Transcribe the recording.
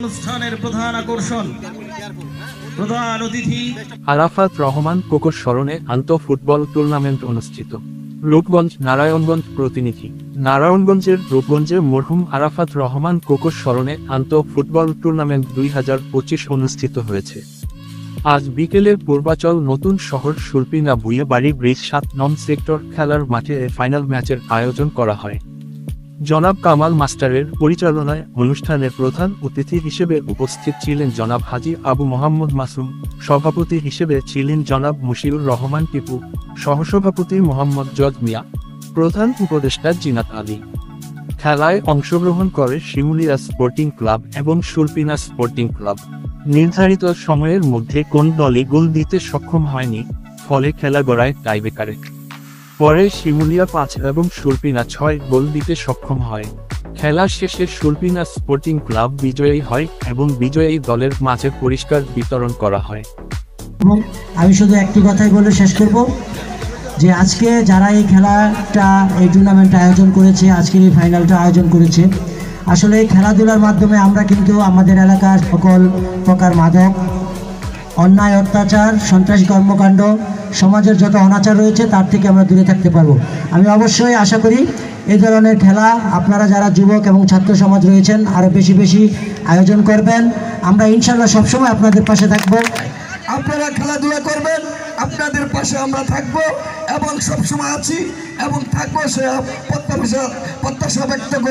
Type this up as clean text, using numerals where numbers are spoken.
অনুষ্ঠানের প্রধান আকর্ষণ প্রধান অতিথি আরাফাত রহমান কোকোর স্মরণে আন্তঃ ফুটবল টুর্নামেন্ট অনুষ্ঠিত। রূপগঞ্জ নারায়ণগঞ্জ প্রতিনিধি। নারায়ণগঞ্জের রূপগঞ্জে মরহুম আরাফাত রহমান কোকোর স্মরণে আন্তঃ ফুটবল টুর্নামেন্ট 2025 অনুষ্ঠিত হয়েছে। আজ বিকেলে পূর্বাচল নতুন শহর সুলপিনা ভুঁইয়া বাড়ি ব্রিজ 7 নং সেক্টর খেলার মাঠে ফাইনাল ম্যাচের আয়োজন করা হয়। জনাব কামাল মাস্টারের পরিচালনায় অনুষ্ঠানের প্রধান অতিথি হিসেবে উপস্থিত ছিলেন জনাব হাজী আবু মোহাম্মদ মাসুম, সভাপতি হিসেবে ছিলেন জনাব মুশিউর রহমান টিপু, সহসভাপতি মোহাম্মদ জজ মিয়া, প্রধান উপদেষ্টা জিনাত আলী। খেলায় অংশগ্রহণ করে শিমুলিয়া স্পোর্টিং ক্লাব এবং সুলপিনা স্পোর্টিং ক্লাব। নির্ধারিত সময়ের মধ্যে কোন দলই গোল দিতে সক্ষম হয়নি, ফলে খেলা গড়ায় টাইব্রেকারে। পরে শিমুলিয়া 5 এবং সুলপিনা 6 গোল দিতে সক্ষম হয়। খেলা শেষে সুলপিনা স্পোর্টিং ক্লাব বিজয়ী হয় এবং বিজয়ী দলের মাঝে পুরস্কার বিতরণ করা হয়। আমি শুধু একটি কথাই বলে শেষ করব যে আজকে যারা এই খেলাটা এই টুর্নামেন্ট আয়োজন করেছে, আজকের এই ফাইনালটা আয়োজন করেছে, আসলে এই খেলাধুলার মাধ্যমে আমরা কিন্তু আমাদের এলাকার সকল প্রকার মাদক, অন্যায়, অত্যাচার, সন্ত্রাসী কর্মকাণ্ড, সমাজের যত অনাচার রয়েছে তার থেকে আমরা দূরে থাকতে পারবো। আমি অবশ্যই আশা করি এই ধরনের খেলা আপনারা যারা যুবক এবং ছাত্র সমাজ রয়েছেন আরও বেশি বেশি আয়োজন করবেন। আমরা ইনশাল্লাহ সবসময় আপনাদের পাশে থাকবো। আপনারা খেলাধুলা করবেন, আপনাদের পাশে আমরা থাকব এবং সবসময় আছি এবং থাকবো সে প্রত্যাশা ব্যক্ত করে।